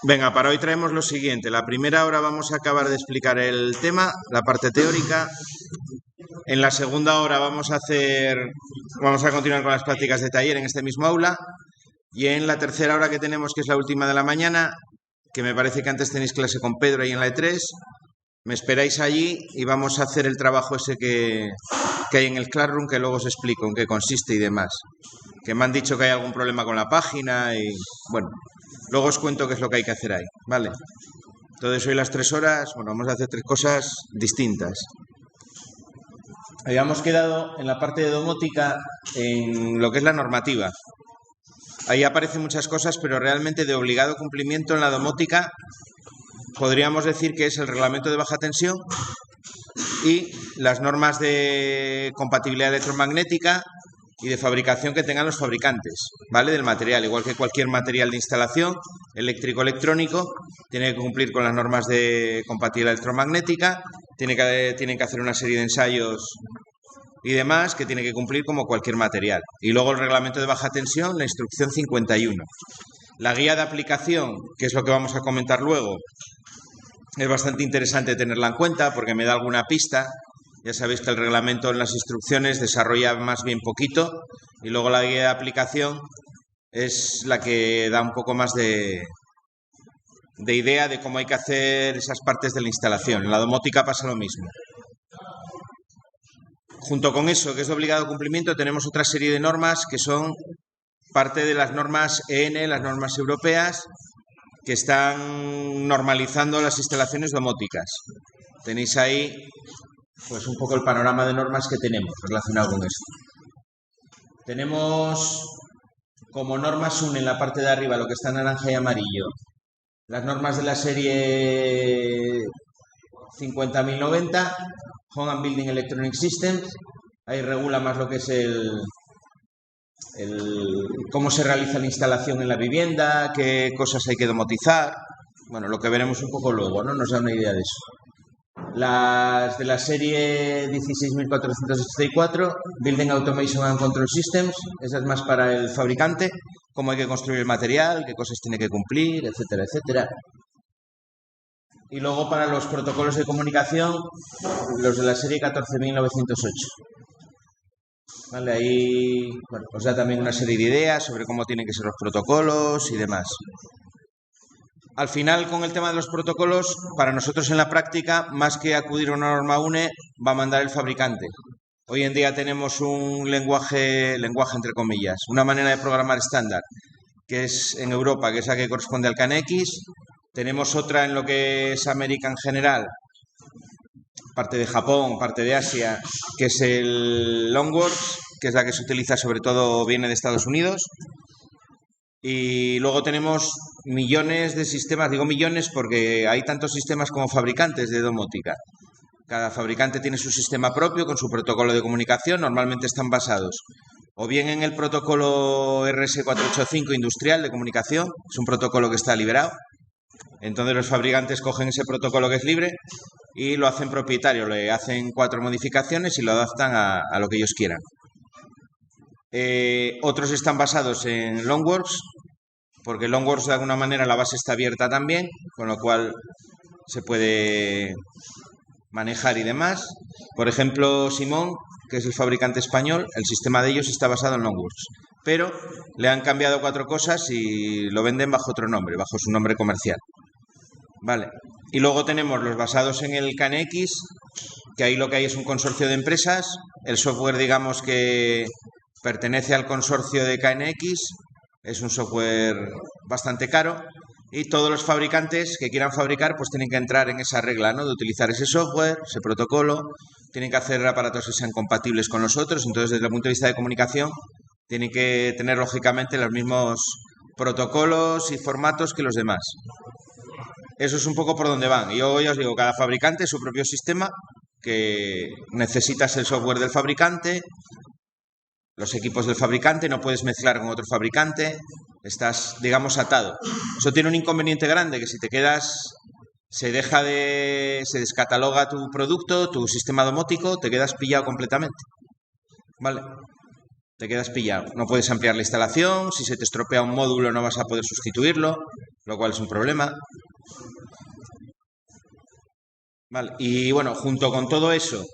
Venga, para hoy traemos lo siguiente. La primera hora vamos a acabar de explicar el tema, la parte teórica. En la segunda hora vamos a continuar con las prácticas de taller en este mismo aula. Y en la tercera hora que tenemos, que es la última de la mañana, que me parece que antes tenéis clase con Pedro ahí en la E3, me esperáis allí y vamos a hacer el trabajo ese que hay en el Classroom, que luego os explico en qué consiste y demás. Que me han dicho que hay algún problema con la página y bueno, luego os cuento qué es lo que hay que hacer ahí, ¿vale? Entonces hoy las 3 horas, bueno, vamos a hacer 3 cosas distintas. Habíamos quedado en la parte de domótica en lo que es la normativa. Ahí aparecen muchas cosas, pero realmente de obligado cumplimiento en la domótica podríamos decir que es el reglamento de baja tensión y las normas de compatibilidad electromagnética y de fabricación que tengan los fabricantes, ¿vale? Del material, igual que cualquier material de instalación eléctrico-electrónico, tiene que cumplir con las normas de compatibilidad electromagnética, tienen que hacer una serie de ensayos y demás que tiene que cumplir como cualquier material. Y luego el reglamento de baja tensión, la instrucción 51. La guía de aplicación, que es lo que vamos a comentar luego, es bastante interesante tenerla en cuenta porque me da alguna pista. Ya sabéis que el reglamento en las instrucciones desarrolla más bien poquito y luego la guía de aplicación es la que da un poco más de idea de cómo hay que hacer esas partes de la instalación. En la domótica pasa lo mismo. Junto con eso, que es de obligado cumplimiento, tenemos otra serie de normas que son parte de las normas EN, las normas europeas, que están normalizando las instalaciones domóticas. Tenéis ahí pues un poco el panorama de normas que tenemos relacionado con esto. Tenemos como normas en la parte de arriba, lo que está en naranja y amarillo, las normas de la serie 50.090, Home and Building Electronic Systems. Ahí regula más lo que es cómo se realiza la instalación en la vivienda, qué cosas hay que domotizar. Bueno, lo que veremos un poco luego, ¿no? Nos da una idea de eso. Las de la serie 16.464, Building Automation and Control Systems, esa es más para el fabricante, cómo hay que construir el material, qué cosas tiene que cumplir, etcétera, etcétera. Y luego para los protocolos de comunicación, los de la serie 14.908. Vale, ahí bueno, os da también una serie de ideas sobre cómo tienen que ser los protocolos y demás. Al final, con el tema de los protocolos, para nosotros en la práctica, más que acudir a una norma UNE, va a mandar el fabricante. Hoy en día tenemos un lenguaje entre comillas, una manera de programar estándar, que es en Europa, que es la que corresponde al CANX. Tenemos otra en lo que es América en general, parte de Japón, parte de Asia, que es el Longworks, que es la que se utiliza sobre todo, viene de Estados Unidos. Y luego tenemos millones de sistemas, digo millones porque hay tantos sistemas como fabricantes de domótica. Cada fabricante tiene su sistema propio con su protocolo de comunicación, normalmente están basados o bien en el protocolo RS485 industrial de comunicación, es un protocolo que está liberado. Entonces los fabricantes cogen ese protocolo que es libre y lo hacen propietario, le hacen 4 modificaciones y lo adaptan a lo que ellos quieran. Otros están basados en Longworks, porque Longworks de alguna manera la base está abierta también, con lo cual se puede manejar y demás. Por ejemplo, Simón, que es el fabricante español, el sistema de ellos está basado en Longworks, pero le han cambiado 4 cosas y lo venden bajo otro nombre, bajo su nombre comercial. Vale. Y luego tenemos los basados en el CANX, que ahí lo que hay es un consorcio de empresas. El software, digamos que pertenece al consorcio de KNX, es un software bastante caro y todos los fabricantes que quieran fabricar pues tienen que entrar en esa regla, ¿no? De utilizar ese software, ese protocolo, tienen que hacer aparatos que sean compatibles con los otros. Entonces desde el punto de vista de comunicación tienen que tener lógicamente los mismos protocolos y formatos que los demás. Eso es un poco por donde van. Y yo ya os digo, cada fabricante su propio sistema, que necesitas el software del fabricante, los equipos del fabricante, no puedes mezclar con otro fabricante, estás, digamos, atado. Eso tiene un inconveniente grande, que si te quedas, se descataloga tu producto, tu sistema domótico, te quedas pillado completamente. ¿Vale? Te quedas pillado. No puedes ampliar la instalación, si se te estropea un módulo no vas a poder sustituirlo. lo cual es un problema. Vale. Y bueno, junto con todo eso,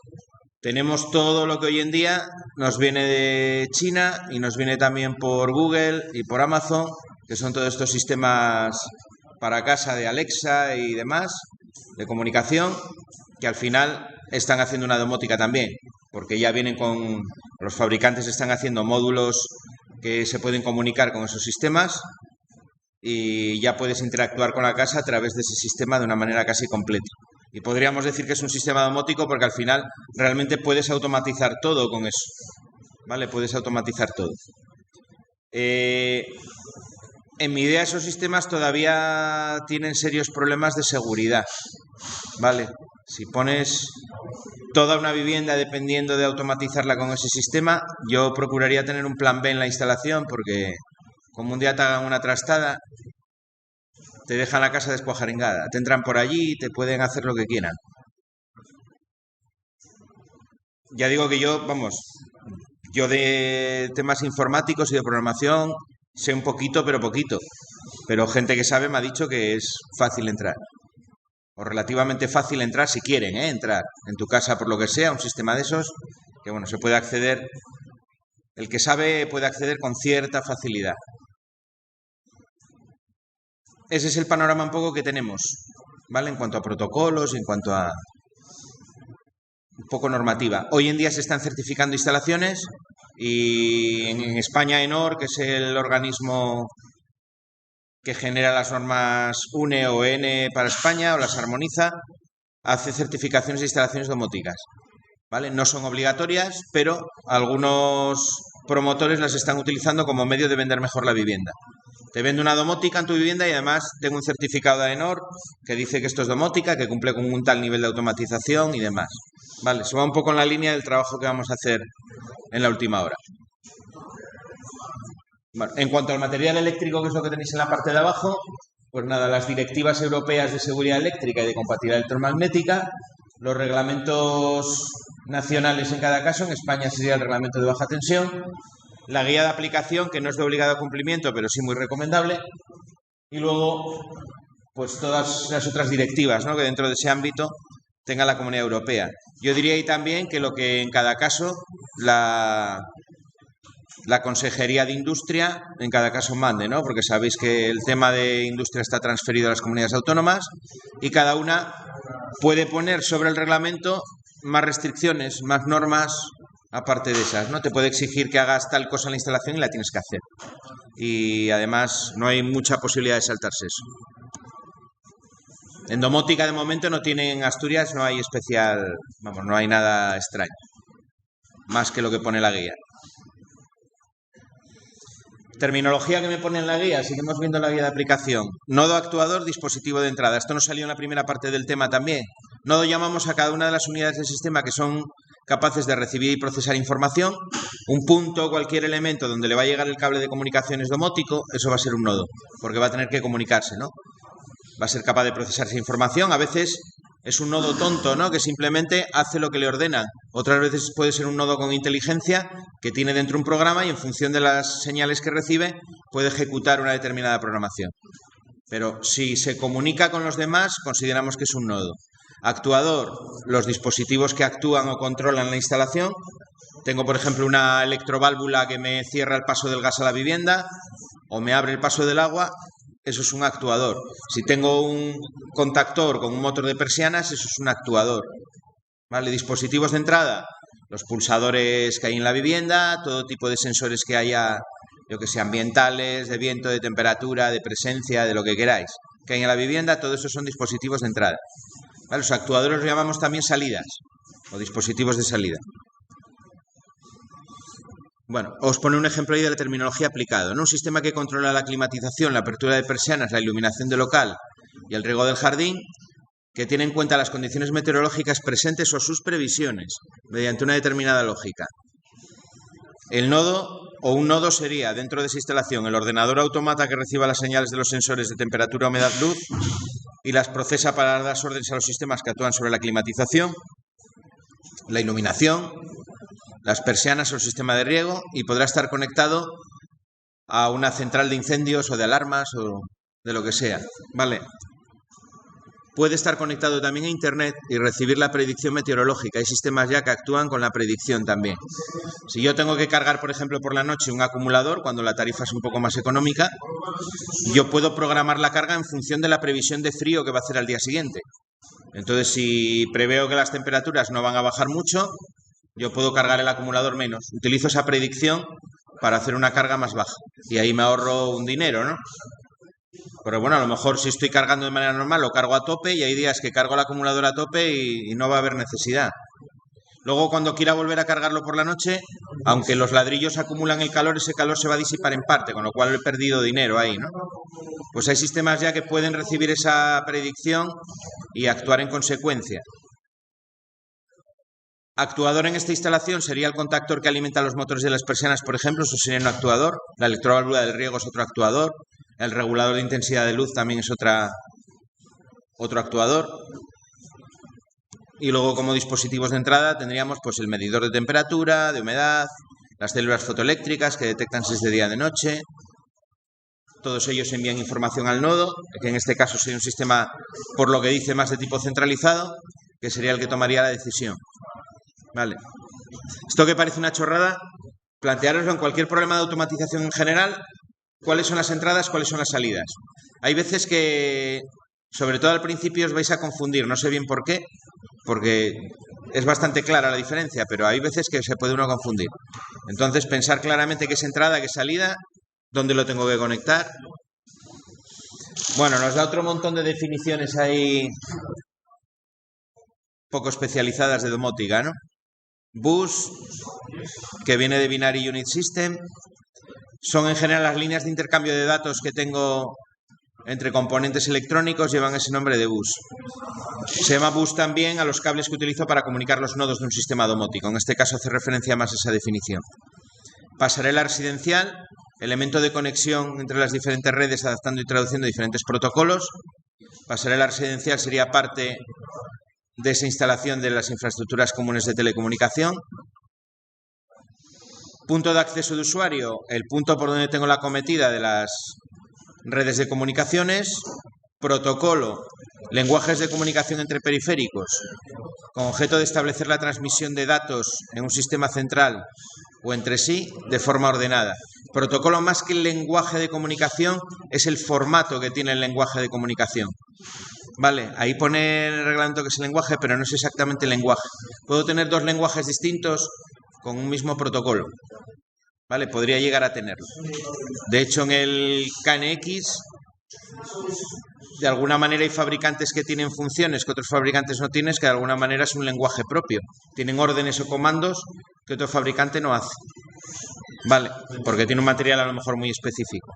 tenemos todo lo que hoy en día nos viene de China y nos viene también por Google y por Amazon, que son todos estos sistemas para casa de Alexa y demás, de comunicación, que al final están haciendo una domótica también, porque ya vienen con... Los fabricantes están haciendo módulos que se pueden comunicar con esos sistemas y ya puedes interactuar con la casa a través de ese sistema de una manera casi completa. Y podríamos decir que es un sistema domótico porque al final realmente puedes automatizar todo con eso, ¿vale? Puedes automatizar todo. En mi idea esos sistemas todavía tienen serios problemas de seguridad, ¿vale? Si pones toda una vivienda dependiendo de automatizarla con ese sistema, yo procuraría tener un plan B en la instalación porque como un día te hagan una trastada, te dejan la casa descuajaringada, te entran por allí y te pueden hacer lo que quieran. Ya digo que yo, vamos, yo de temas informáticos y de programación sé un poquito, pero poquito. Pero gente que sabe me ha dicho que es fácil entrar. O relativamente fácil entrar si quieren, entrar en tu casa por lo que sea, un sistema de esos, que bueno, se puede acceder, el que sabe puede acceder con cierta facilidad. Ese es el panorama un poco que tenemos, ¿vale? En cuanto a protocolos, en cuanto a un poco normativa. Hoy en día se están certificando instalaciones y en España ENOR, que es el organismo que genera las normas UNE o N para España o las armoniza, hace certificaciones de instalaciones domóticas, ¿vale? No son obligatorias, pero algunos promotores las están utilizando como medio de vender mejor la vivienda. Te vendo una domótica en tu vivienda y además tengo un certificado de AENOR que dice que esto es domótica, que cumple con un tal nivel de automatización y demás. Vale, eso va un poco en la línea del trabajo que vamos a hacer en la última hora. Bueno, en cuanto al material eléctrico, que es lo que tenéis en la parte de abajo, pues nada, las directivas europeas de seguridad eléctrica y de compatibilidad electromagnética, los reglamentos nacionales en cada caso, en España sería el reglamento de baja tensión, la guía de aplicación, que no es de obligado cumplimiento, pero sí muy recomendable, y luego, pues todas las otras directivas, ¿no?, que dentro de ese ámbito tenga la Comunidad Europea. Yo diría ahí también que lo que en cada caso la Consejería de Industria en cada caso mande, ¿no? Porque sabéis que el tema de industria está transferido a las comunidades autónomas y cada una puede poner sobre el reglamento más restricciones, más normas, aparte de esas, ¿no? Te puede exigir que hagas tal cosa en la instalación y la tienes que hacer. Y además no hay mucha posibilidad de saltarse eso. En domótica de momento no tienen, en Asturias no hay especial, vamos, no hay nada extraño, más que lo que pone la guía. Terminología que me pone en la guía, seguimos viendo la guía de aplicación. Nodo actuador, dispositivo de entrada. Esto nos salió en la primera parte del tema también. Nodo llamamos a cada una de las unidades del sistema que son capaces de recibir y procesar información. Un punto, cualquier elemento donde le va a llegar el cable de comunicaciones domótico, eso va a ser un nodo, porque va a tener que comunicarse, ¿no? Va a ser capaz de procesar esa información. A veces es un nodo tonto, ¿no?, que simplemente hace lo que le ordenan. Otras veces puede ser un nodo con inteligencia que tiene dentro un programa y en función de las señales que recibe puede ejecutar una determinada programación. Pero si se comunica con los demás, consideramos que es un nodo. Actuador, los dispositivos que actúan o controlan la instalación. Tengo, por ejemplo, una electroválvula que me cierra el paso del gas a la vivienda o me abre el paso del agua. Eso es un actuador. Si tengo un contactor con un motor de persianas, eso es un actuador. ¿Vale? Dispositivos de entrada, los pulsadores que hay en la vivienda, todo tipo de sensores que haya, yo que sé, ambientales, de viento, de temperatura, de presencia, de lo que queráis, que hay en la vivienda, todo eso son dispositivos de entrada. ¿Vale? Los actuadores los llamamos también salidas o dispositivos de salida. Bueno, os pone un ejemplo ahí de la terminología aplicada, ¿no? Un sistema que controla la climatización, la apertura de persianas, la iluminación del local y el riego del jardín, que tiene en cuenta las condiciones meteorológicas presentes o sus previsiones, mediante una determinada lógica. El nodo o un nodo sería, dentro de esa instalación, el ordenador automata que reciba las señales de los sensores de temperatura, humedad, luz y las procesa para dar las órdenes a los sistemas que actúan sobre la climatización, la iluminación, las persianas o el sistema de riego, y podrá estar conectado a una central de incendios o de alarmas o de lo que sea, ¿vale? Puede estar conectado también a Internet y recibir la predicción meteorológica. Hay sistemas ya que actúan con la predicción también. Si yo tengo que cargar, por ejemplo, por la noche un acumulador, cuando la tarifa es un poco más económica, yo puedo programar la carga en función de la previsión de frío que va a hacer al día siguiente. Entonces, si preveo que las temperaturas no van a bajar mucho, yo puedo cargar el acumulador menos. Utilizo esa predicción para hacer una carga más baja. Y ahí me ahorro un dinero, ¿no? Pero bueno, a lo mejor si estoy cargando de manera normal lo cargo a tope y hay días que cargo el acumulador a tope y no va a haber necesidad. Luego cuando quiera volver a cargarlo por la noche, aunque los ladrillos acumulan el calor, ese calor se va a disipar en parte, con lo cual he perdido dinero ahí, ¿no? Pues hay sistemas ya que pueden recibir esa predicción y actuar en consecuencia. Actuador en esta instalación sería el contactor que alimenta los motores de las persianas, por ejemplo, eso sería un actuador. La electroválvula del riego es otro actuador. El regulador de intensidad de luz también es otro actuador. Y luego como dispositivos de entrada tendríamos pues el medidor de temperatura, de humedad, las células fotoeléctricas que detectan si es de día o de noche. Todos ellos envían información al nodo, que en este caso sería un sistema, por lo que dice, más de tipo centralizado, que sería el que tomaría la decisión. Vale. Esto que parece una chorrada, planteároslo en cualquier problema de automatización en general, cuáles son las entradas, cuáles son las salidas. Hay veces que, sobre todo al principio, os vais a confundir, no sé bien por qué, porque es bastante clara la diferencia, pero hay veces que se puede uno confundir. Entonces, pensar claramente qué es entrada, qué es salida, dónde lo tengo que conectar. Bueno, nos da otro montón de definiciones ahí poco especializadas de domótica, ¿no? Bus, que viene de Binary Unit System, son en general las líneas de intercambio de datos que tengo entre componentes electrónicos, llevan ese nombre de bus. Se llama bus también a los cables que utilizo para comunicar los nodos de un sistema domótico. En este caso hace referencia más a esa definición. Pasarela residencial, elemento de conexión entre las diferentes redes adaptando y traduciendo diferentes protocolos. Pasarela residencial sería parte de esa instalación de las infraestructuras comunes de telecomunicación. Punto de acceso de usuario, el punto por donde tengo la cometida de las redes de comunicaciones. Protocolo, lenguajes de comunicación entre periféricos, con objeto de establecer la transmisión de datos en un sistema central o entre sí de forma ordenada. Protocolo, más que el lenguaje de comunicación, es el formato que tiene el lenguaje de comunicación. Vale, ahí pone el reglamento que es el lenguaje, pero no es exactamente el lenguaje. Puedo tener dos lenguajes distintos con un mismo protocolo. Vale, podría llegar a tenerlo. De hecho, en el KNX, de alguna manera hay fabricantes que tienen funciones que otros fabricantes no tienen, que de alguna manera es un lenguaje propio. Tienen órdenes o comandos que otro fabricante no hace. Vale, porque tiene un material a lo mejor muy específico.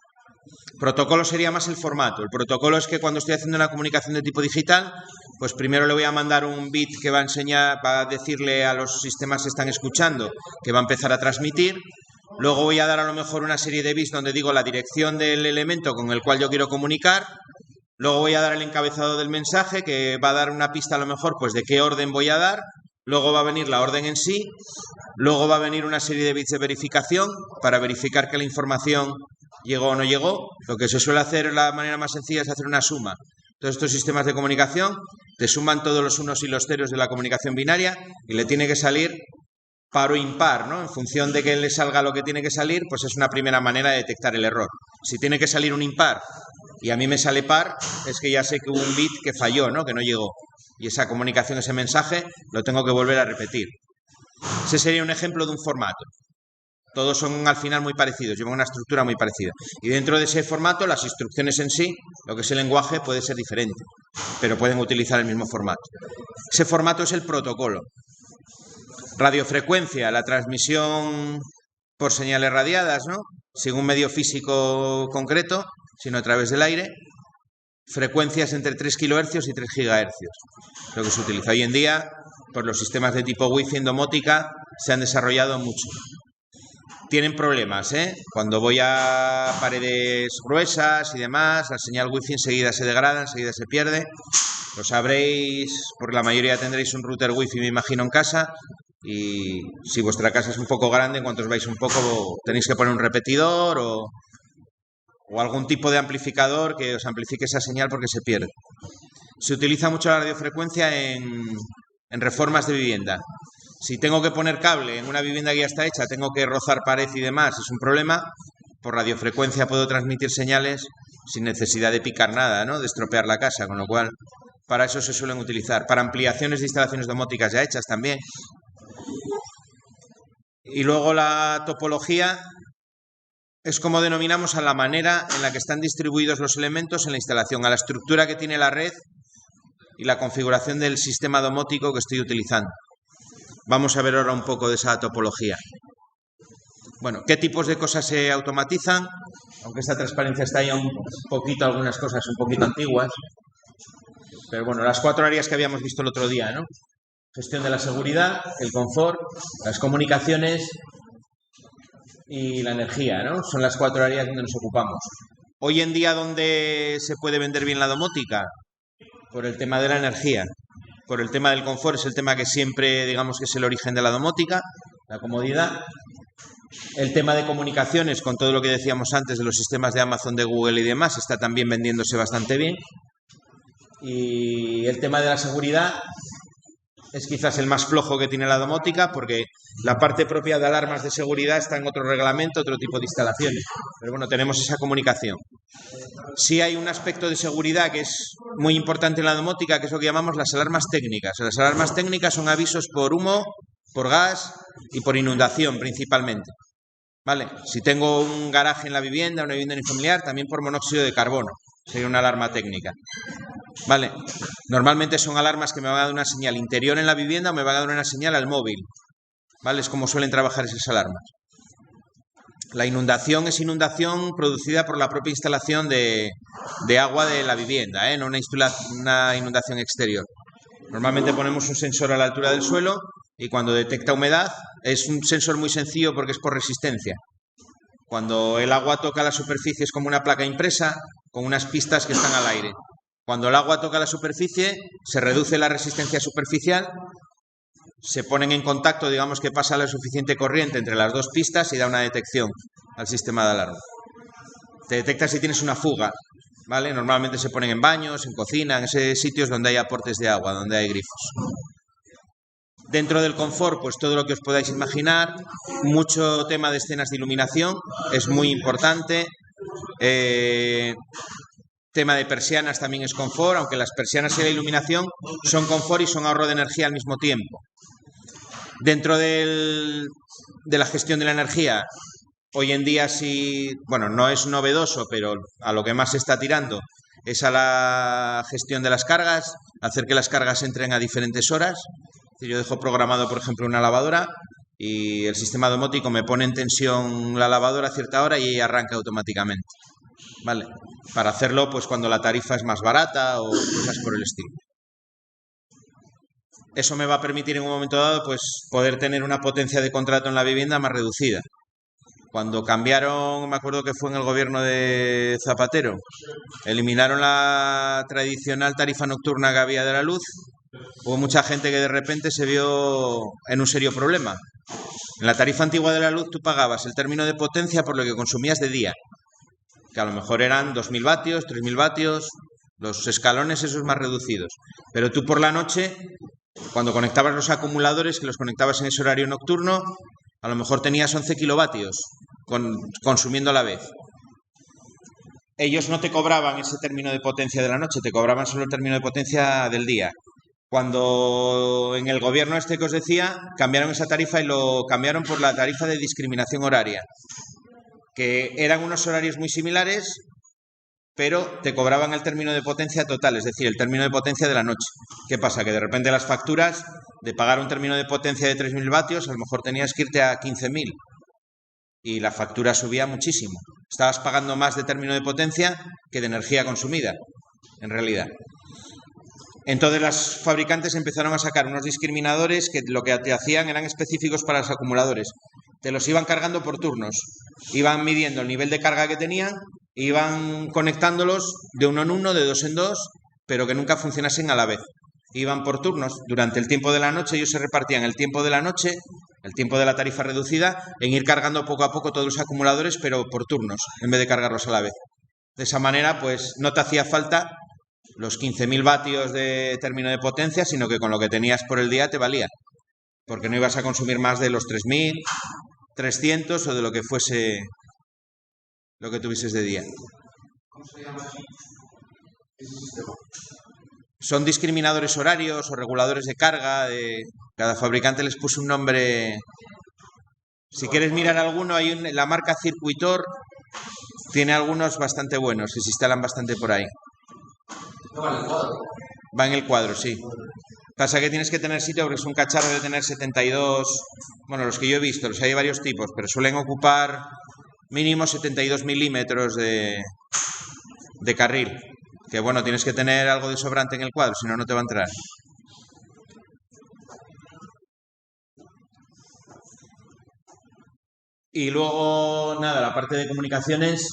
Protocolo sería más el formato. El protocolo es que cuando estoy haciendo una comunicación de tipo digital, pues primero le voy a mandar un bit que va a enseñar, va a decirle a los sistemas que están escuchando que va a empezar a transmitir. Luego voy a dar a lo mejor una serie de bits donde digo la dirección del elemento con el cual yo quiero comunicar. Luego voy a dar el encabezado del mensaje que va a dar una pista a lo mejor pues de qué orden voy a dar. Luego va a venir la orden en sí. Luego va a venir una serie de bits de verificación para verificar que la información llegó o no llegó. Lo que se suele hacer, la manera más sencilla, es hacer una suma. Todos estos sistemas de comunicación te suman todos los unos y los ceros de la comunicación binaria y le tiene que salir par o impar, ¿no? En función de que le salga lo que tiene que salir, pues es una primera manera de detectar el error. Si tiene que salir un impar y a mí me sale par, es que ya sé que hubo un bit que falló, ¿no? Que no llegó. Y esa comunicación, ese mensaje, lo tengo que volver a repetir. Ese sería un ejemplo de un formato. Todos son al final muy parecidos, llevan una estructura muy parecida. Y dentro de ese formato, las instrucciones en sí, lo que es el lenguaje, puede ser diferente, pero pueden utilizar el mismo formato. Ese formato es el protocolo. Radiofrecuencia, la transmisión por señales radiadas, ¿no? Sin un medio físico concreto, sino a través del aire. Frecuencias entre 3 kHz y 3 GHz. Lo que se utiliza hoy en día, por los sistemas de tipo Wi-Fi en domótica, se han desarrollado mucho. Tienen problemas, ¿eh? Cuando voy a paredes gruesas y demás, la señal Wi-Fi enseguida se degrada, enseguida se pierde. Lo sabréis, porque la mayoría tendréis un router Wi-Fi, me imagino, en casa. Y si vuestra casa es un poco grande, en cuanto os vais un poco, tenéis que poner un repetidor o o algún tipo de amplificador que os amplifique esa señal porque se pierde. Se utiliza mucho la radiofrecuencia en reformas de vivienda. Si tengo que poner cable en una vivienda que ya está hecha, tengo que rozar pared y demás, es un problema. Por radiofrecuencia puedo transmitir señales sin necesidad de picar nada, ¿no? De estropear la casa, con lo cual para eso se suelen utilizar. Para ampliaciones de instalaciones domóticas ya hechas también. Y luego la topología es como denominamos a la manera en la que están distribuidos los elementos en la instalación, a la estructura que tiene la red y la configuración del sistema domótico que estoy utilizando. Vamos a ver ahora un poco de esa topología. Bueno, ¿qué tipos de cosas se automatizan? Aunque esta transparencia está ya un poquito, algunas cosas un poquito antiguas. Pero bueno, las 4 áreas que habíamos visto el otro día, ¿no? Gestión de la seguridad, el confort, las comunicaciones y la energía, ¿no? Son las 4 áreas donde nos ocupamos. Hoy en día, ¿dónde se puede vender bien la domótica? Por el tema de la energía. Por el tema del confort, es el tema que siempre, digamos, que es el origen de la domótica, la comodidad. El tema de comunicaciones, con todo lo que decíamos antes de los sistemas de Amazon, de Google y demás, está también vendiéndose bastante bien. Y el tema de la seguridad es quizás el más flojo que tiene la domótica, porque la parte propia de alarmas de seguridad está en otro reglamento, otro tipo de instalaciones. Pero bueno, tenemos esa comunicación. Sí hay un aspecto de seguridad que es muy importante en la domótica, que es lo que llamamos las alarmas técnicas. Las alarmas técnicas son avisos por humo, por gas y por inundación principalmente. ¿Vale? Si tengo un garaje en la vivienda, una vivienda unifamiliar, también por monóxido de carbono. Sería una alarma técnica. ¿Vale? Normalmente son alarmas que me van a dar una señal interior en la vivienda o me van a dar una señal al móvil. ¿Vale? Es como suelen trabajar esas alarmas. La inundación es inundación producida por la propia instalación de agua de la vivienda, no una inundación exterior. Normalmente ponemos un sensor a la altura del suelo y cuando detecta humedad es un sensor muy sencillo porque es por resistencia. Cuando el agua toca la superficie es como una placa impresa con unas pistas que están al aire. Cuando el agua toca la superficie se reduce la resistencia superficial, se ponen en contacto, digamos que pasa la suficiente corriente entre las dos pistas y da una detección al sistema de alarma. Te detecta si tienes una fuga, ¿vale? Normalmente se ponen en baños, en cocina, en esos sitios donde hay aportes de agua, donde hay grifos. Dentro del confort, pues todo lo que os podáis imaginar, mucho tema de escenas de iluminación, es muy importante. Tema de persianas también es confort, aunque las persianas y la iluminación son confort y son ahorro de energía al mismo tiempo. Dentro de la gestión de la energía, hoy en día sí, bueno, no es novedoso, pero a lo que más se está tirando es a la gestión de las cargas, hacer que las cargas entren a diferentes horas. Yo dejo programado, por ejemplo, una lavadora y el sistema domótico me pone en tensión la lavadora a cierta hora y ella arranca automáticamente. ¿Vale? Para hacerlo, pues cuando la tarifa es más barata o cosas por el estilo. Eso me va a permitir en un momento dado, pues, poder tener una potencia de contrato en la vivienda más reducida. Cuando cambiaron, me acuerdo que fue en el gobierno de Zapatero, eliminaron la tradicional tarifa nocturna que había de la luz, hubo mucha gente que de repente se vio en un serio problema. En la tarifa antigua de la luz tú pagabas el término de potencia por lo que consumías de día, que a lo mejor eran 2.000 vatios, 3.000 vatios, los escalones esos más reducidos. Pero tú por la noche, cuando conectabas los acumuladores, que los conectabas en ese horario nocturno, a lo mejor tenías 11 kilovatios consumiendo a la vez. Ellos no te cobraban ese término de potencia de la noche, te cobraban solo el término de potencia del día. Cuando en el gobierno este que os decía, cambiaron esa tarifa y lo cambiaron por la tarifa de discriminación horaria, que eran unos horarios muy similares, pero te cobraban el término de potencia total, es decir, el término de potencia de la noche. ¿Qué pasa? Que de repente las facturas de pagar un término de potencia de 3.000 vatios, a lo mejor tenías que irte a 15.000 y la factura subía muchísimo. Estabas pagando más de término de potencia que de energía consumida, en realidad. Entonces las fabricantes empezaron a sacar unos discriminadores que lo que te hacían eran específicos para los acumuladores. Te los iban cargando por turnos. Iban midiendo el nivel de carga que tenían, iban conectándolos de uno en uno, de dos en dos, pero que nunca funcionasen a la vez. Iban por turnos. Durante el tiempo de la noche ellos se repartían el tiempo de la noche, el tiempo de la tarifa reducida, en ir cargando poco a poco todos los acumuladores, pero por turnos, en vez de cargarlos a la vez. De esa manera, pues no te hacía falta los 15.000 vatios de término de potencia, sino que con lo que tenías por el día te valía, porque no ibas a consumir más de los 3.300 o de lo que fuese lo que tuvieses de día. ¿Cómo se llama ese sistema? Son discriminadores horarios o reguladores de carga. Cada fabricante les puso un nombre. Si quieres mirar alguno, la marca Circuitor tiene algunos bastante buenos que se instalan bastante por ahí. No, vale, el cuadro. Va en el cuadro, sí. Pasa que tienes que tener sitio porque es un cacharro de tener 72. Bueno, los que yo he visto, los hay varios tipos, pero suelen ocupar mínimo 72 milímetros de carril. Que bueno, tienes que tener algo de sobrante en el cuadro, si no, no te va a entrar. Y luego, nada, la parte de comunicaciones.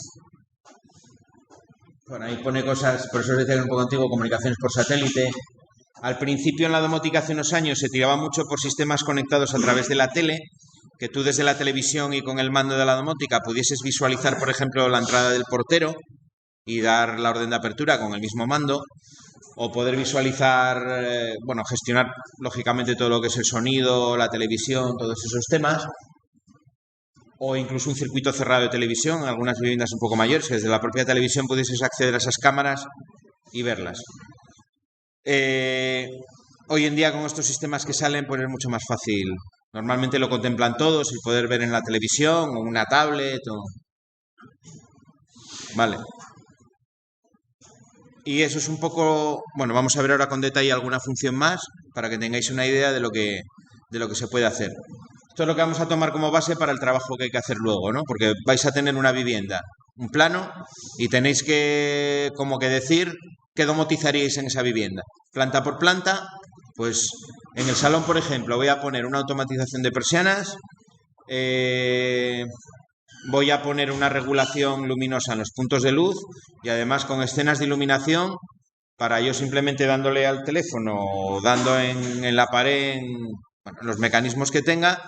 Bueno, ahí pone cosas, por eso os decía que es un poco antiguo, comunicaciones por satélite. Al principio en la domótica hace unos años se tiraba mucho por sistemas conectados a través de la tele, que tú desde la televisión y con el mando de la domótica pudieses visualizar, por ejemplo, la entrada del portero y dar la orden de apertura con el mismo mando, o poder visualizar, bueno, gestionar lógicamente todo lo que es el sonido, la televisión, todos esos temas, o incluso un circuito cerrado de televisión en algunas viviendas un poco mayores, que desde la propia televisión pudieses acceder a esas cámaras y verlas. Hoy en día con estos sistemas que salen pues es mucho más fácil. Normalmente lo contemplan todos, el poder ver en la televisión o una tablet o... Vale. Y eso es un poco... Bueno, vamos a ver ahora con detalle alguna función más para que tengáis una idea de lo que se puede hacer. Esto es lo que vamos a tomar como base para el trabajo que hay que hacer luego, ¿no? Porque vais a tener una vivienda, un plano, y tenéis que, como que decir, qué domotizaríais en esa vivienda. Planta por planta, pues en el salón, por ejemplo, voy a poner una automatización de persianas, voy a poner una regulación luminosa en los puntos de luz y además con escenas de iluminación para yo simplemente dándole al teléfono o dando en la pared, bueno, los mecanismos que tenga,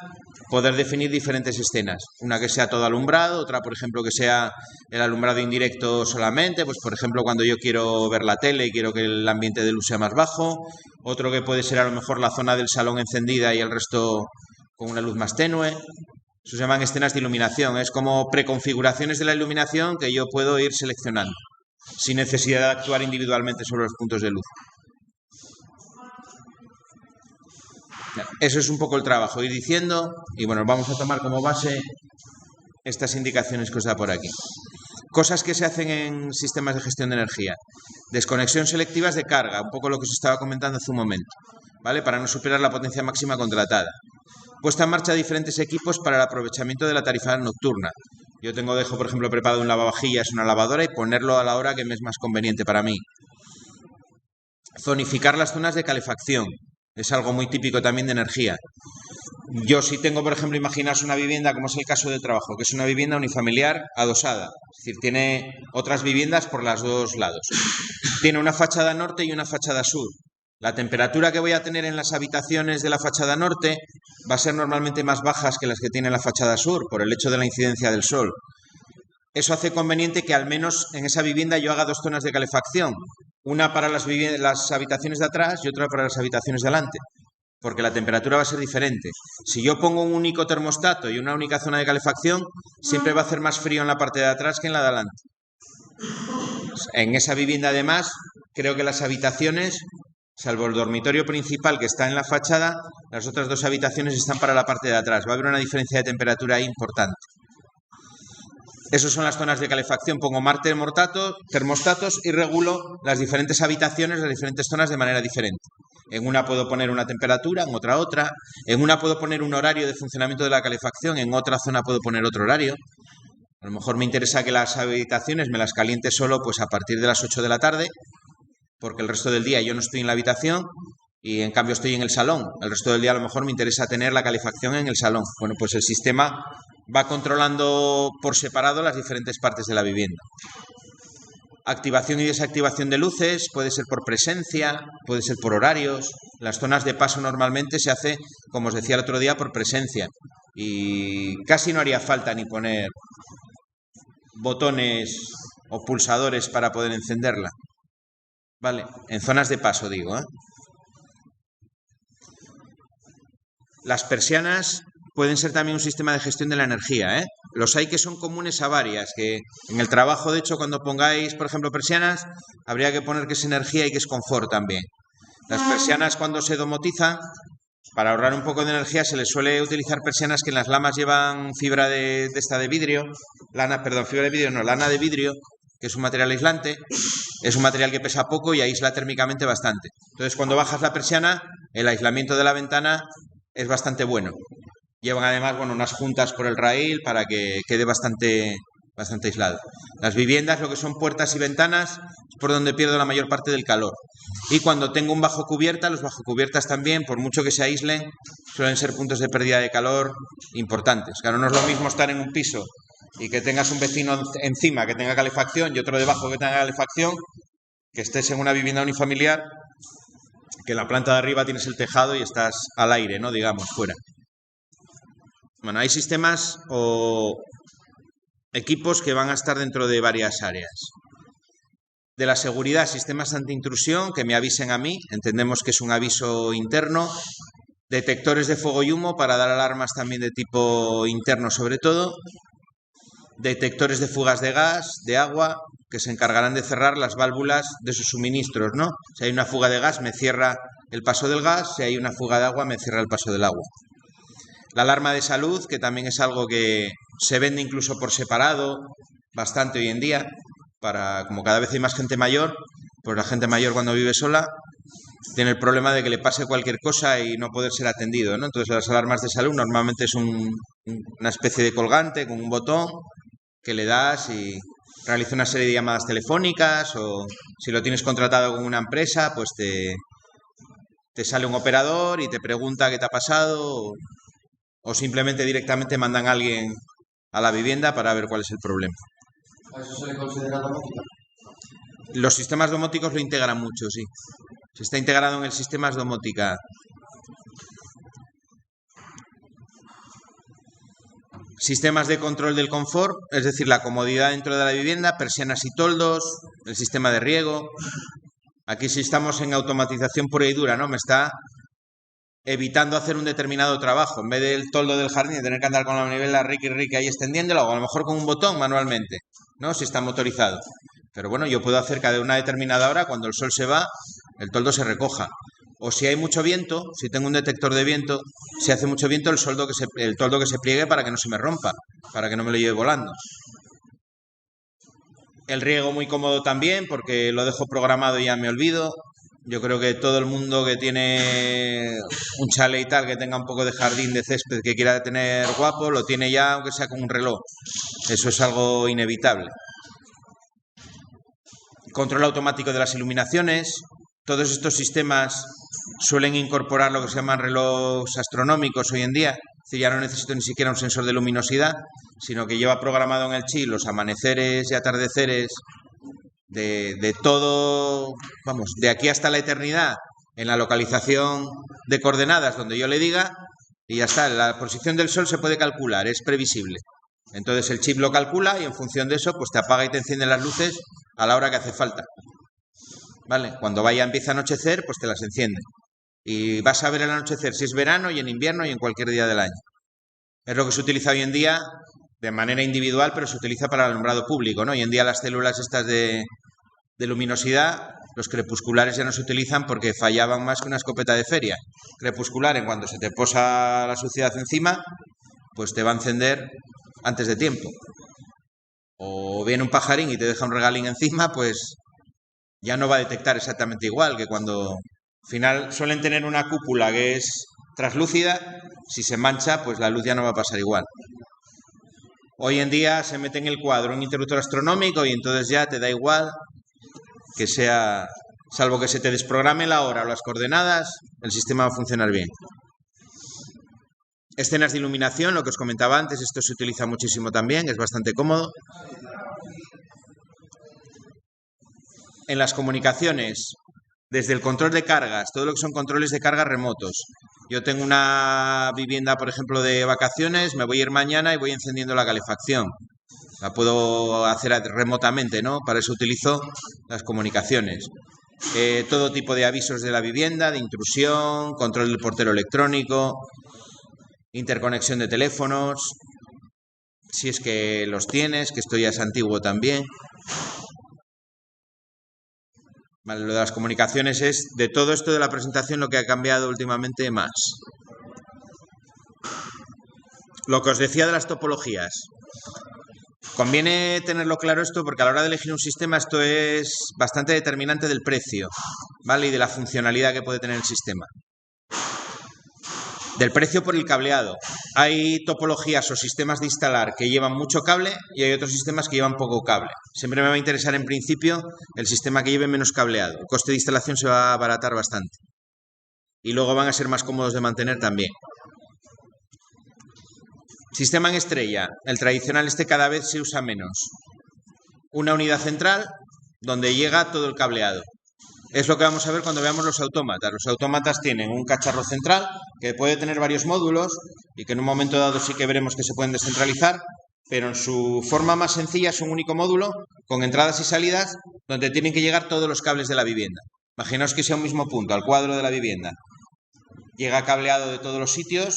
poder definir diferentes escenas. Una que sea todo alumbrado, otra, por ejemplo, que sea el alumbrado indirecto solamente, pues por ejemplo, cuando yo quiero ver la tele y quiero que el ambiente de luz sea más bajo. Otro que puede ser a lo mejor la zona del salón encendida y el resto con una luz más tenue. Eso se llaman escenas de iluminación. Es como preconfiguraciones de la iluminación que yo puedo ir seleccionando, sin necesidad de actuar individualmente sobre los puntos de luz. Eso es un poco el trabajo, ir diciendo, y bueno, vamos a tomar como base estas indicaciones que os da por aquí. Cosas que se hacen en sistemas de gestión de energía. Desconexión selectivas de carga, un poco lo que os estaba comentando hace un momento, ¿vale? Para no superar la potencia máxima contratada. Puesta en marcha de diferentes equipos para el aprovechamiento de la tarifa nocturna. Yo dejo, por ejemplo, preparado un lavavajillas, una lavadora y ponerlo a la hora que me es más conveniente para mí. Zonificar las zonas de calefacción. Es algo muy típico también de energía. Yo si tengo, por ejemplo, imaginaos una vivienda, como es el caso del trabajo, que es una vivienda unifamiliar adosada. Es decir, tiene otras viviendas por los dos lados. Tiene una fachada norte y una fachada sur. La temperatura que voy a tener en las habitaciones de la fachada norte va a ser normalmente más bajas que las que tiene la fachada sur, por el hecho de la incidencia del sol. Eso hace conveniente que al menos en esa vivienda yo haga dos zonas de calefacción. Una para las habitaciones de atrás y otra para las habitaciones de delante, porque la temperatura va a ser diferente. Si yo pongo un único termostato y una única zona de calefacción, siempre va a hacer más frío en la parte de atrás que en la de adelante. En esa vivienda, además, creo que las habitaciones, salvo el dormitorio principal que está en la fachada, las otras dos habitaciones están para la parte de atrás. Va a haber una diferencia de temperatura ahí importante. Esas son las zonas de calefacción. Pongo más termostatos y regulo las diferentes habitaciones, las diferentes zonas de manera diferente. En una puedo poner una temperatura, en otra. En una puedo poner un horario de funcionamiento de la calefacción, en otra zona puedo poner otro horario. A lo mejor me interesa que las habitaciones me las caliente solo pues a partir de las 8 de la tarde, porque el resto del día yo no estoy en la habitación y en cambio estoy en el salón. El resto del día a lo mejor me interesa tener la calefacción en el salón. Bueno, pues el sistema va controlando por separado las diferentes partes de la vivienda. Activación y desactivación de luces, puede ser por presencia, puede ser por horarios. Las zonas de paso normalmente se hace, como os decía el otro día, por presencia. Y casi no haría falta ni poner botones o pulsadores para poder encenderla. Vale, en zonas de paso digo, ¿eh? Las persianas pueden ser también un sistema de gestión de la energía, ¿eh? Los hay que son comunes a varias, que en el trabajo, de hecho, cuando pongáis, por ejemplo, persianas, habría que poner que es energía y que es confort también. Las persianas, cuando se domotizan, para ahorrar un poco de energía, se les suele utilizar persianas que en las lamas llevan fibra de esta de vidrio, lana de vidrio, que es un material aislante, es un material que pesa poco y aísla térmicamente bastante. Entonces, cuando bajas la persiana, el aislamiento de la ventana es bastante bueno. Llevan además, bueno, unas juntas por el raíl para que quede bastante aislado. Las viviendas, lo que son puertas y ventanas, es por donde pierdo la mayor parte del calor. Y cuando tengo un bajo cubierta, los bajo cubiertas también, por mucho que se aíslen, suelen ser puntos de pérdida de calor importantes. Claro, no es lo mismo estar en un piso y que tengas un vecino encima que tenga calefacción y otro debajo que tenga calefacción, que estés en una vivienda unifamiliar, que en la planta de arriba tienes el tejado y estás al aire, ¿no? Digamos, fuera. Bueno, hay sistemas o equipos que van a estar dentro de varias áreas. De la seguridad, sistemas antiintrusión que me avisen a mí, entendemos que es un aviso interno. Detectores de fuego y humo para dar alarmas también de tipo interno sobre todo. Detectores de fugas de gas, de agua, que se encargarán de cerrar las válvulas de sus suministros, ¿no? Si hay una fuga de gas, me cierra el paso del gas, si hay una fuga de agua, me cierra el paso del agua. La alarma de salud, que también es algo que se vende incluso por separado, bastante hoy en día, para como cada vez hay más gente mayor, pues la gente mayor cuando vive sola tiene el problema de que le pase cualquier cosa y no poder ser atendido, ¿no? Entonces las alarmas de salud normalmente es una especie de colgante con un botón que le das y realiza una serie de llamadas telefónicas, o si lo tienes contratado con una empresa, pues te sale un operador y te pregunta qué te ha pasado, o simplemente directamente mandan a alguien a la vivienda para ver cuál es el problema. ¿A eso se le considera domótica? Los sistemas domóticos lo integran mucho, sí. Se está integrado en el sistema domótica. Sistemas de control del confort, es decir, la comodidad dentro de la vivienda, persianas y toldos, el sistema de riego. Aquí sí estamos en automatización pura y dura, ¿no? Me está evitando hacer un determinado trabajo. En vez del toldo del jardín, de tener que andar con la manivela riqui ahí extendiéndolo, o a lo mejor con un botón manualmente, ¿no? Si está motorizado. Pero bueno, yo puedo hacer que a una determinada hora, cuando el sol se va, el toldo se recoja. O si hay mucho viento, si tengo un detector de viento, si hace mucho viento, el toldo que se pliegue para que no se me rompa, para que no me lo lleve volando. El riego muy cómodo también, porque lo dejo programado y ya me olvido. Yo creo que todo el mundo que tiene un chalet y tal, que tenga un poco de jardín de césped, que quiera tener guapo, lo tiene ya, aunque sea con un reloj. Eso es algo inevitable. Control automático de las iluminaciones. Todos estos sistemas suelen incorporar lo que se llaman relojes astronómicos hoy en día. Es decir, ya no necesito ni siquiera un sensor de luminosidad, sino que lleva programado en el chip los amaneceres y atardeceres de todo, vamos, de aquí hasta la eternidad, en la localización de coordenadas donde yo le diga, y ya está. La posición del sol se puede calcular, es previsible. Entonces el chip lo calcula y en función de eso, pues te apaga y te enciende las luces a la hora que hace falta. ¿Vale? Cuando empieza a anochecer, pues te las enciende. Y vas a ver el anochecer si es verano y en invierno y en cualquier día del año. Es lo que se utiliza hoy en día de manera individual, pero se utiliza para el alumbrado público, ¿no? Hoy en día las células estas de luminosidad, los crepusculares ya no se utilizan porque fallaban más que una escopeta de feria. Crepuscular, en cuanto se te posa la suciedad encima, pues te va a encender antes de tiempo. O viene un pajarín y te deja un regalín encima, pues ya no va a detectar exactamente igual que cuando... Al final suelen tener una cúpula que es translúcida, si se mancha, pues la luz ya no va a pasar igual. Hoy en día se mete en el cuadro un interruptor astronómico y entonces ya te da igual que sea, salvo que se te desprograme la hora o las coordenadas, el sistema va a funcionar bien. Escenas de iluminación, lo que os comentaba antes, esto se utiliza muchísimo también, es bastante cómodo. En las comunicaciones, desde el control de cargas, todo lo que son controles de cargas remotos. Yo tengo una vivienda, por ejemplo, de vacaciones, me voy a ir mañana y voy encendiendo la calefacción. La puedo hacer remotamente, ¿no? Para eso utilizo las comunicaciones. Todo tipo de avisos de la vivienda, de intrusión, control del portero electrónico, interconexión de teléfonos, si es que los tienes, que esto ya es antiguo también. Vale, lo de las comunicaciones es de todo esto de la presentación lo que ha cambiado últimamente más. Lo que os decía de las topologías. Conviene tenerlo claro esto porque a la hora de elegir un sistema esto es bastante determinante del precio, ¿vale? Y de la funcionalidad que puede tener el sistema. Del precio por el cableado. Hay topologías o sistemas de instalar que llevan mucho cable y hay otros sistemas que llevan poco cable. Siempre me va a interesar en principio el sistema que lleve menos cableado. El coste de instalación se va a abaratar bastante. Y luego van a ser más cómodos de mantener también. Sistema en estrella. El tradicional cada vez se usa menos. Una unidad central donde llega todo el cableado. Es lo que vamos a ver cuando veamos los autómatas. Los autómatas tienen un cacharro central que puede tener varios módulos y que en un momento dado sí que veremos que se pueden descentralizar, pero en su forma más sencilla es un único módulo con entradas y salidas donde tienen que llegar todos los cables de la vivienda. Imaginaos que sea un mismo punto, al cuadro de la vivienda. Llega cableado de todos los sitios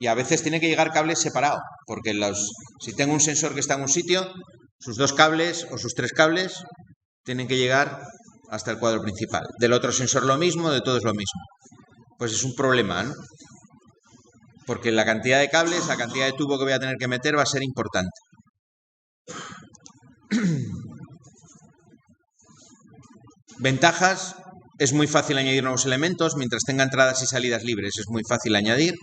y a veces tiene que llegar cables separados, porque si tengo un sensor que está en un sitio, sus 2 cables o sus 3 cables tienen que llegar hasta el cuadro principal. Del otro sensor lo mismo, de todo es lo mismo. Pues es un problema, ¿no? Porque la cantidad de cables, la cantidad de tubo que voy a tener que meter va a ser importante. Ventajas: es muy fácil añadir nuevos elementos, mientras tenga entradas y salidas libres es muy fácil añadir.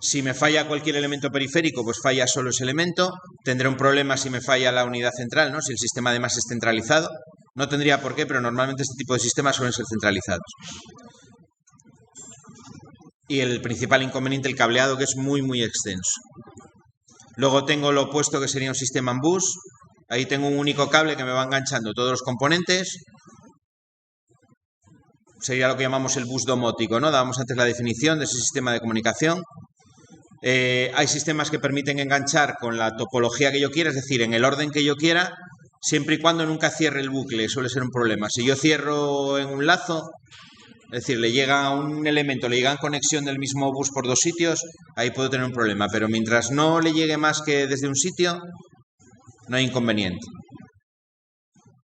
Si me falla cualquier elemento periférico, pues falla solo ese elemento. Tendré un problema si me falla la unidad central, ¿no? Si el sistema además es centralizado. No tendría por qué, pero normalmente este tipo de sistemas suelen ser centralizados. Y el principal inconveniente, el cableado, que es muy, muy extenso. Luego tengo lo opuesto, que sería un sistema en bus. Ahí tengo un único cable que me va enganchando todos los componentes. Sería lo que llamamos el bus domótico, ¿no? Dábamos antes la definición de ese sistema de comunicación. Hay sistemas que permiten enganchar con la topología que yo quiera, es decir, en el orden que yo quiera, siempre y cuando nunca cierre el bucle. Suele ser un problema. Si yo cierro en un lazo, es decir, le llega a un elemento, le llega en conexión del mismo bus por 2 sitios, ahí puedo tener un problema. Pero mientras no le llegue más que desde un sitio, no hay inconveniente.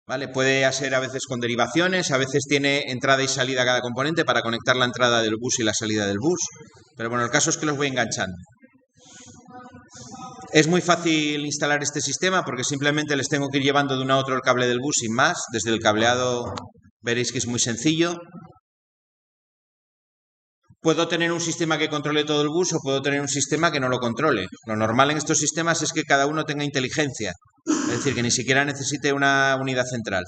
¿Vale? Puede ser a veces con derivaciones, a veces tiene entrada y salida cada componente para conectar la entrada del bus y la salida del bus. Pero bueno, el caso es que los voy enganchando. Es muy fácil instalar este sistema porque simplemente les tengo que ir llevando de uno a otro el cable del bus sin más. Desde el cableado veréis que es muy sencillo. Puedo tener un sistema que controle todo el bus o puedo tener un sistema que no lo controle. Lo normal en estos sistemas es que cada uno tenga inteligencia. Es decir, que ni siquiera necesite una unidad central.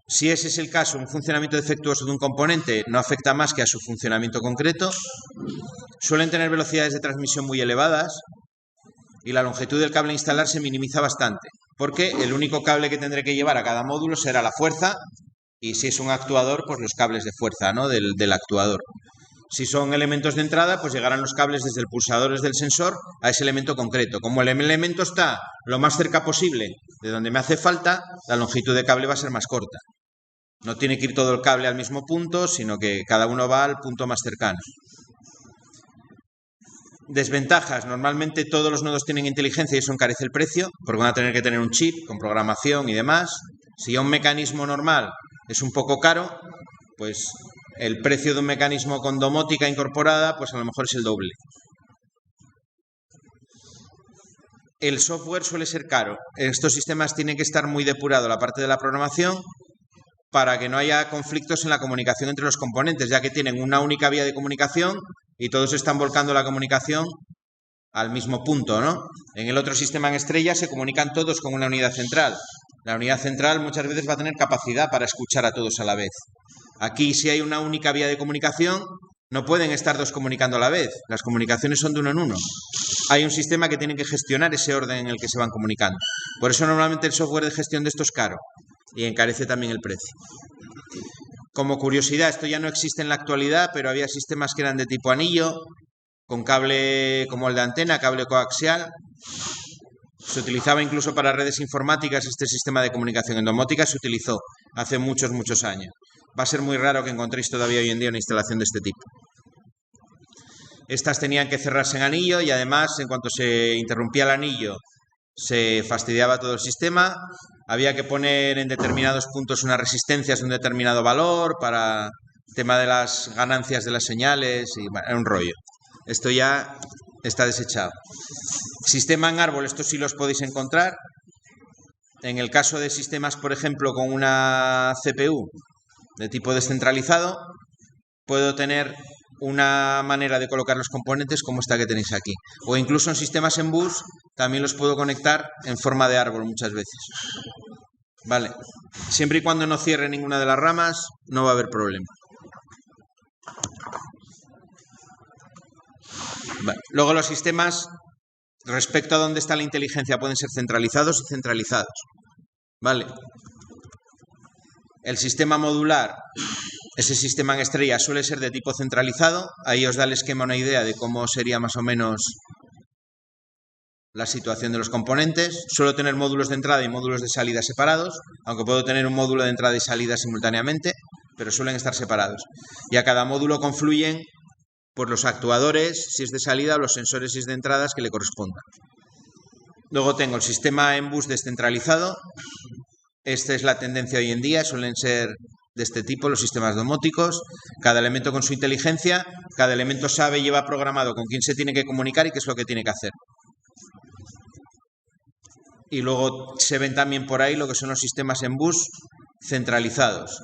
Si ese es el caso, un funcionamiento defectuoso de un componente no afecta más que a su funcionamiento concreto. Suelen tener velocidades de transmisión muy elevadas y la longitud del cable a instalar se minimiza bastante, porque el único cable que tendré que llevar a cada módulo será la fuerza y si es un actuador, pues los cables de fuerza, ¿no? del actuador. Si son elementos de entrada, pues llegarán los cables desde el pulsador del sensor a ese elemento concreto. Como el elemento está lo más cerca posible de donde me hace falta, la longitud de cable va a ser más corta. No tiene que ir todo el cable al mismo punto, sino que cada uno va al punto más cercano. Desventajas: normalmente todos los nodos tienen inteligencia y eso encarece el precio, porque van a tener que tener un chip con programación y demás. Si ya un mecanismo normal es un poco caro, pues el precio de un mecanismo con domótica incorporada, pues a lo mejor es el doble. El software suele ser caro. En estos sistemas tiene que estar muy depurado la parte de la programación para que no haya conflictos en la comunicación entre los componentes, ya que tienen una única vía de comunicación y todos están volcando la comunicación al mismo punto, ¿no? En el otro sistema en estrella se comunican todos con una unidad central. La unidad central muchas veces va a tener capacidad para escuchar a todos a la vez. Aquí, si hay una única vía de comunicación, no pueden estar 2 comunicando a la vez. Las comunicaciones son de uno en uno. Hay un sistema que tiene que gestionar ese orden en el que se van comunicando. Por eso normalmente el software de gestión de esto es caro y encarece también el precio. Como curiosidad, esto ya no existe en la actualidad, pero había sistemas que eran de tipo anillo, con cable como el de antena, cable coaxial. Se utilizaba incluso para redes informáticas este sistema de comunicación en domótica, se utilizó hace muchos, muchos años. Va a ser muy raro que encontréis todavía hoy en día una instalación de este tipo. Estas tenían que cerrarse en anillo y además, en cuanto se interrumpía el anillo, se fastidiaba todo el sistema. Había que poner en determinados puntos unas resistencias de un determinado valor para el tema de las ganancias de las señales y bueno, era un rollo. Esto ya está desechado. Sistema en árbol, estos sí los podéis encontrar. En el caso de sistemas, por ejemplo, con una CPU de tipo descentralizado, puedo tener una manera de colocar los componentes como esta que tenéis aquí. O incluso en sistemas en bus también los puedo conectar en forma de árbol muchas veces. Vale. Siempre y cuando no cierre ninguna de las ramas, no va a haber problema. Vale. Luego los sistemas, respecto a dónde está la inteligencia, pueden ser centralizados y centralizados. Vale. El sistema modular, ese sistema en estrella, suele ser de tipo centralizado. Ahí os da el esquema una idea de cómo sería más o menos la situación de los componentes. Suelo tener módulos de entrada y módulos de salida separados, aunque puedo tener un módulo de entrada y salida simultáneamente, pero suelen estar separados. Y a cada módulo confluyen por los actuadores, si es de salida, o los sensores, si es de entradas, que le correspondan. Luego tengo el sistema en bus descentralizado. Esta es la tendencia hoy en día, suelen ser de este tipo los sistemas domóticos. Cada elemento con su inteligencia, cada elemento sabe y lleva programado con quién se tiene que comunicar y qué es lo que tiene que hacer. Y luego se ven también por ahí lo que son los sistemas en bus centralizados.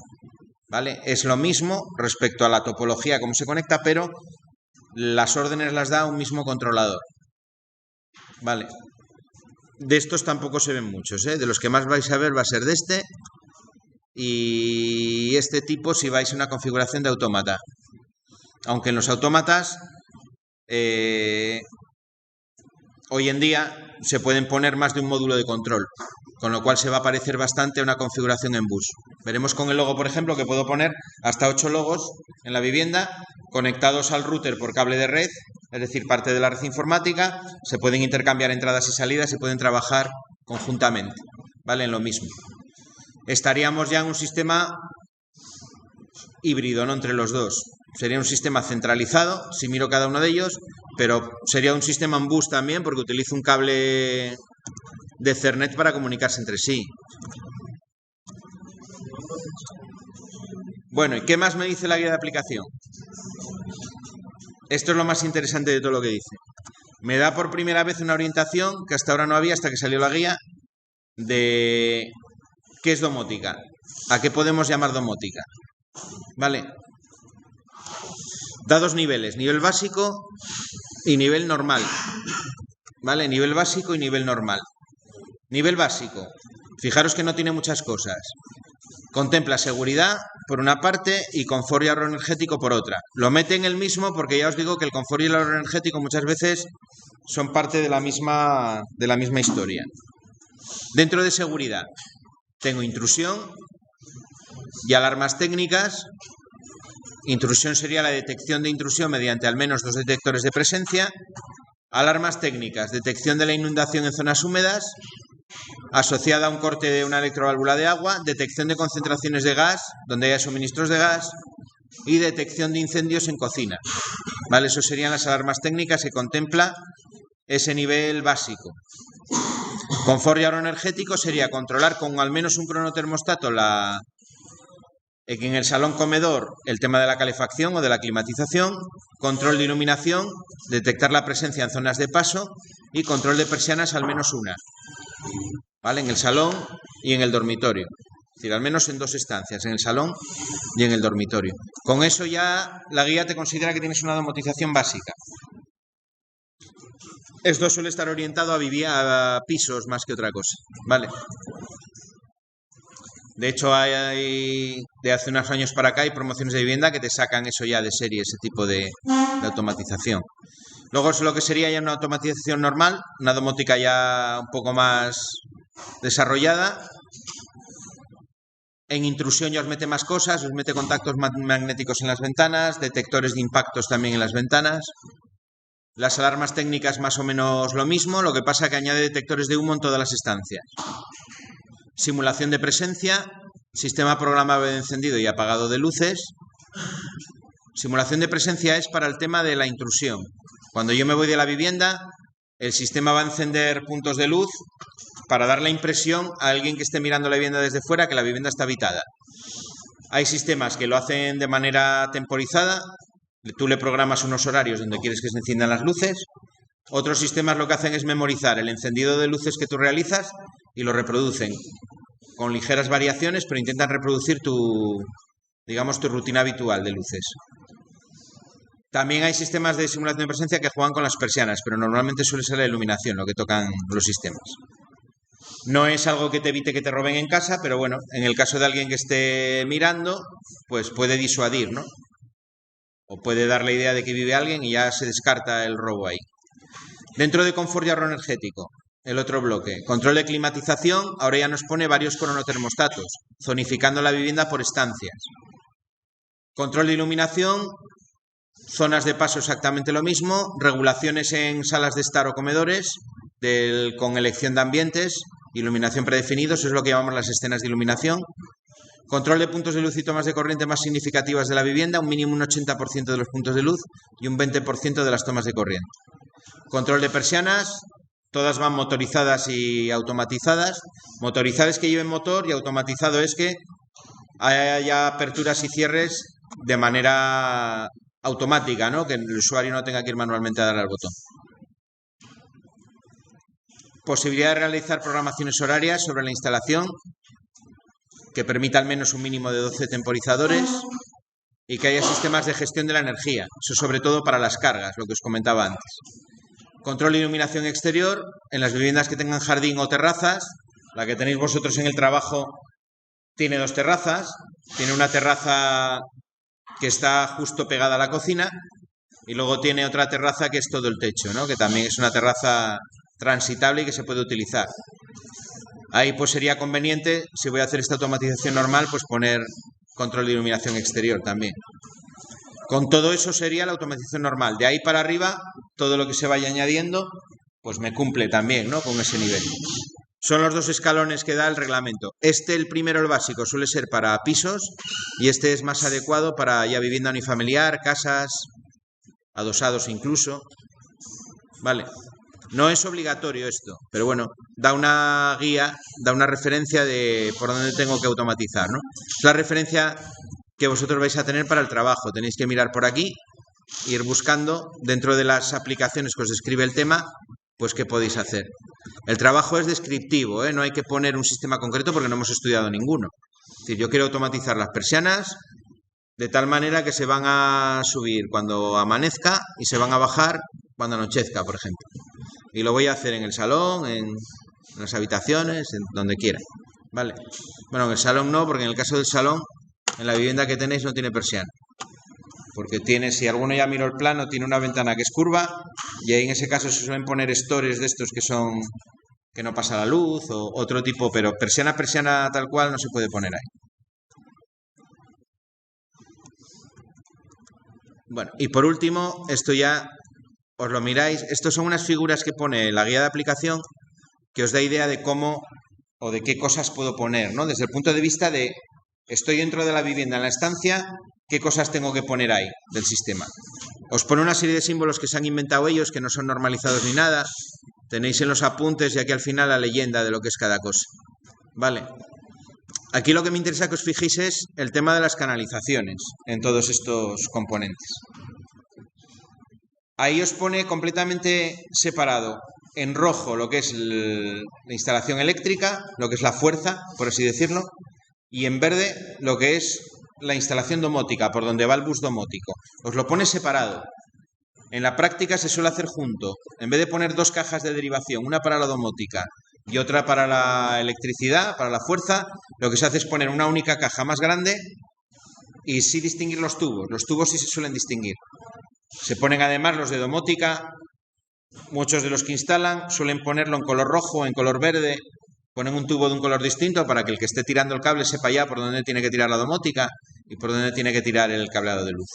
¿Vale? Es lo mismo respecto a la topología, cómo se conecta, pero las órdenes las da un mismo controlador. ¿Vale? De estos tampoco se ven muchos, ¿eh? De los que más vais a ver va a ser de este y este tipo si vais a una configuración de autómata. Aunque en los autómatas hoy en día se pueden poner más de un módulo de control, con lo cual se va a parecer bastante a una configuración en bus. Veremos con el logo, por ejemplo, que puedo poner hasta 8 logos en la vivienda conectados al router por cable de red, es decir, parte de la red informática. Se pueden intercambiar entradas y salidas y pueden trabajar conjuntamente, ¿vale? En lo mismo. Estaríamos ya en un sistema híbrido, ¿no? Entre los dos. Sería un sistema centralizado, si miro cada uno de ellos, pero sería un sistema en bus también porque utiliza un cable de Ethernet para comunicarse entre sí. Bueno, ¿y qué más me dice la guía de aplicación? Esto es lo más interesante de todo lo que dice. Me da por primera vez una orientación que hasta ahora no había, hasta que salió la guía, de qué es domótica, a qué podemos llamar domótica. ¿Vale? Da dos niveles, nivel básico y nivel normal. ¿Vale? Nivel básico y nivel normal. Nivel básico. Fijaros que no tiene muchas cosas. Contempla seguridad por una parte y confort y ahorro energético por otra. Lo mete en el mismo porque ya os digo que el confort y el ahorro energético muchas veces son parte de la misma historia. Dentro de seguridad tengo intrusión y alarmas técnicas. Intrusión sería la detección de intrusión mediante al menos 2 detectores de presencia. Alarmas técnicas, detección de la inundación en zonas húmedas, asociada a un corte de una electroválvula de agua, detección de concentraciones de gas, donde haya suministros de gas, y detección de incendios en cocina. ¿Vale? Eso serían las alarmas técnicas que contempla ese nivel básico. Confort y ahorro energético sería controlar con al menos un cronotermostato en el salón comedor el tema de la calefacción o de la climatización, control de iluminación, detectar la presencia en zonas de paso y control de persianas al menos una. ¿Vale? En el salón y en el dormitorio. Es decir, al menos en 2 estancias, en el salón y en el dormitorio. Con eso ya la guía te considera que tienes una domotización básica. Esto suele estar orientado a pisos más que otra cosa. ¿Vale? De hecho, de hace unos años para acá hay promociones de vivienda que te sacan eso ya de serie, ese tipo de automatización. Luego es lo que sería ya una automatización normal, una domótica ya un poco más desarrollada. En intrusión ya os mete más cosas, os mete contactos magnéticos en las ventanas, detectores de impactos también en las ventanas. Las alarmas técnicas más o menos lo mismo, lo que pasa que añade detectores de humo en todas las estancias. Simulación de presencia, sistema programable de encendido y apagado de luces. Simulación de presencia es para el tema de la intrusión. Cuando yo me voy de la vivienda, el sistema va a encender puntos de luz para dar la impresión a alguien que esté mirando la vivienda desde fuera que la vivienda está habitada. Hay sistemas que lo hacen de manera temporizada. Tú le programas unos horarios donde quieres que se enciendan las luces. Otros sistemas lo que hacen es memorizar el encendido de luces que tú realizas y lo reproducen con ligeras variaciones, pero intentan reproducir tu rutina habitual de luces. También hay sistemas de simulación de presencia que juegan con las persianas, pero normalmente suele ser la iluminación lo que tocan los sistemas. No es algo que te evite que te roben en casa, pero bueno, en el caso de alguien que esté mirando, pues puede disuadir, ¿no? O puede dar la idea de que vive alguien y ya se descarta el robo ahí. Dentro de confort y ahorro energético, el otro bloque. Control de climatización, ahora ya nos pone varios cronotermostatos, zonificando la vivienda por estancias. Control de iluminación, zonas de paso exactamente lo mismo, regulaciones en salas de estar o comedores, con elección de ambientes, iluminación predefinidos, es lo que llamamos las escenas de iluminación. Control de puntos de luz y tomas de corriente más significativas de la vivienda, un mínimo un 80% de los puntos de luz y un 20% de las tomas de corriente. Control de persianas, todas van motorizadas y automatizadas. Motorizado es que lleven motor y automatizado es que haya aperturas y cierres de manera automática, ¿no? Que el usuario no tenga que ir manualmente a darle al botón. Posibilidad de realizar programaciones horarias sobre la instalación que permita al menos un mínimo de 12 temporizadores y que haya sistemas de gestión de la energía, eso sobre todo para las cargas, lo que os comentaba antes. Control de iluminación exterior, en las viviendas que tengan jardín o terrazas, la que tenéis vosotros en el trabajo tiene 2 terrazas, tiene una terraza que está justo pegada a la cocina y luego tiene otra terraza que es todo el techo, ¿no? Que también es una terraza transitable y que se puede utilizar. Ahí pues sería conveniente, si voy a hacer esta automatización normal, pues poner control de iluminación exterior también. Con todo eso sería la automatización normal. De ahí para arriba, todo lo que se vaya añadiendo, pues me cumple también, ¿no? Con ese nivel. Son los 2 escalones que da el reglamento. El primero, el básico, suele ser para pisos y este es más adecuado para ya vivienda unifamiliar, casas, adosados incluso. Vale. No es obligatorio esto, pero bueno, da una guía, da una referencia de por dónde tengo que automatizar, ¿no? Es la referencia que vosotros vais a tener para el trabajo. Tenéis que mirar por aquí, ir buscando dentro de las aplicaciones que os describe el tema, pues qué podéis hacer. El trabajo es descriptivo, ¿eh? No hay que poner un sistema concreto porque no hemos estudiado ninguno. Es decir, yo quiero automatizar las persianas de tal manera que se van a subir cuando amanezca y se van a bajar cuando anochezca, por ejemplo. Y lo voy a hacer en el salón, en las habitaciones, en donde quiera. ¿Vale? Bueno, en el salón no, porque en el caso del salón, en la vivienda que tenéis no tiene persiana. Porque tiene, si alguno ya miró el plano, tiene una ventana que es curva y ahí en ese caso se suelen poner estores de estos que no pasa la luz o otro tipo, pero persiana tal cual no se puede poner ahí. Bueno, y por último, esto ya os lo miráis. Estos son unas figuras que pone la guía de aplicación que os da idea de cómo o de qué cosas puedo poner, ¿no? Desde el punto de vista de estoy dentro de la vivienda, en la estancia, ¿qué cosas tengo que poner ahí del sistema? Os pone una serie de símbolos que se han inventado ellos, que no son normalizados ni nada. Tenéis en los apuntes y aquí al final la leyenda de lo que es cada cosa. Vale. Aquí lo que me interesa que os fijéis es el tema de las canalizaciones en todos estos componentes. Ahí os pone completamente separado en rojo lo que es la instalación eléctrica, lo que es la fuerza, por así decirlo, y en verde lo que es la instalación domótica, por donde va el bus domótico. Os lo pone separado. En la práctica se suele hacer junto. En vez de poner 2 cajas de derivación, una para la domótica y otra para la electricidad, para la fuerza, lo que se hace es poner una única caja más grande y sí distinguir los tubos. Los tubos sí se suelen distinguir. Se ponen además los de domótica, muchos de los que instalan suelen ponerlo en color rojo o en color verde, ponen un tubo de un color distinto para que el que esté tirando el cable sepa ya por dónde tiene que tirar la domótica y por dónde tiene que tirar el cableado de luz.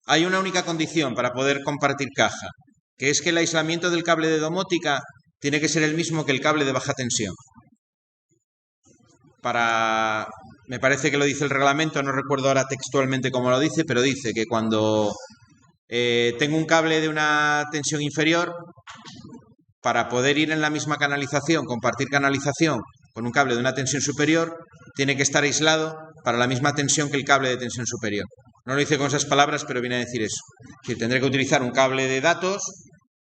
Hay una única condición para poder compartir caja, que es que el aislamiento del cable de domótica tiene que ser el mismo que el cable de baja tensión. Me parece que lo dice el reglamento, no recuerdo ahora textualmente cómo lo dice, pero dice que cuando tengo un cable de una tensión inferior, para poder ir en la misma canalización, compartir canalización con un cable de una tensión superior, tiene que estar aislado para la misma tensión que el cable de tensión superior. No lo dice con esas palabras, pero viene a decir eso. Es decir, tendré que utilizar un cable de datos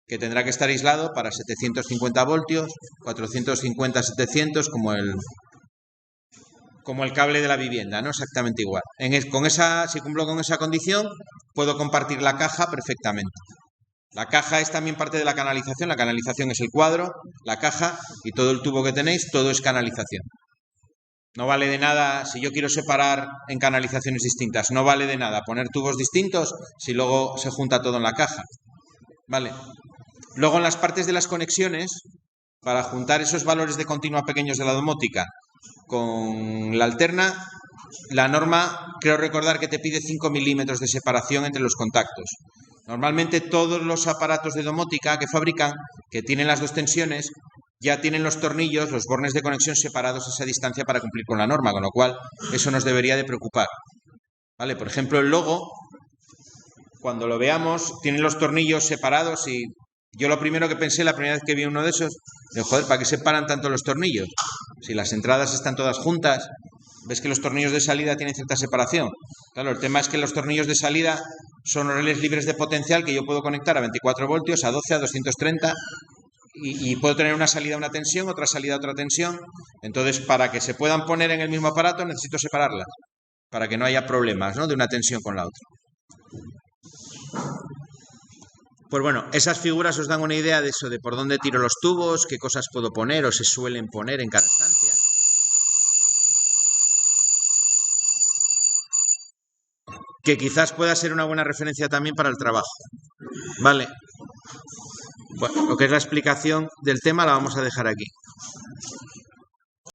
que tendrá que estar aislado para 750 voltios, 450, 700, como el cable de la vivienda, ¿no? Exactamente igual. Si cumplo con esa condición, puedo compartir la caja perfectamente. La caja es también parte de la canalización. La canalización es el cuadro, la caja y todo el tubo que tenéis, todo es canalización. No vale de nada, si yo quiero separar en canalizaciones distintas, no vale de nada poner tubos distintos si luego se junta todo en la caja. ¿Vale? Luego en las partes de las conexiones, para juntar esos valores de continua pequeños de la domótica con la alterna, la norma, creo recordar que te pide 5 milímetros de separación entre los contactos. Normalmente todos los aparatos de domótica que fabrican, que tienen las dos tensiones, ya tienen los tornillos, los bornes de conexión separados a esa distancia para cumplir con la norma, con lo cual eso nos debería de preocupar. ¿Vale? Por ejemplo, el logo, cuando lo veamos, tiene los tornillos separados y yo lo primero que pensé la primera vez que vi uno de esos, digo, joder, ¿para qué separan tanto los tornillos? Si las entradas están todas juntas, ves que los tornillos de salida tienen cierta separación. Claro, el tema es que los tornillos de salida son relés libres de potencial que yo puedo conectar a 24 voltios, a 12, a 230 y puedo tener una salida a una tensión, otra salida a otra tensión. Entonces, para que se puedan poner en el mismo aparato necesito separarlas, para que no haya problemas, ¿no?, de una tensión con la otra. Pues bueno, esas figuras os dan una idea de eso, de por dónde tiro los tubos, qué cosas puedo poner o se suelen poner en cada estancia. Que quizás pueda ser una buena referencia también para el trabajo. Vale. Bueno, lo que es la explicación del tema la vamos a dejar aquí.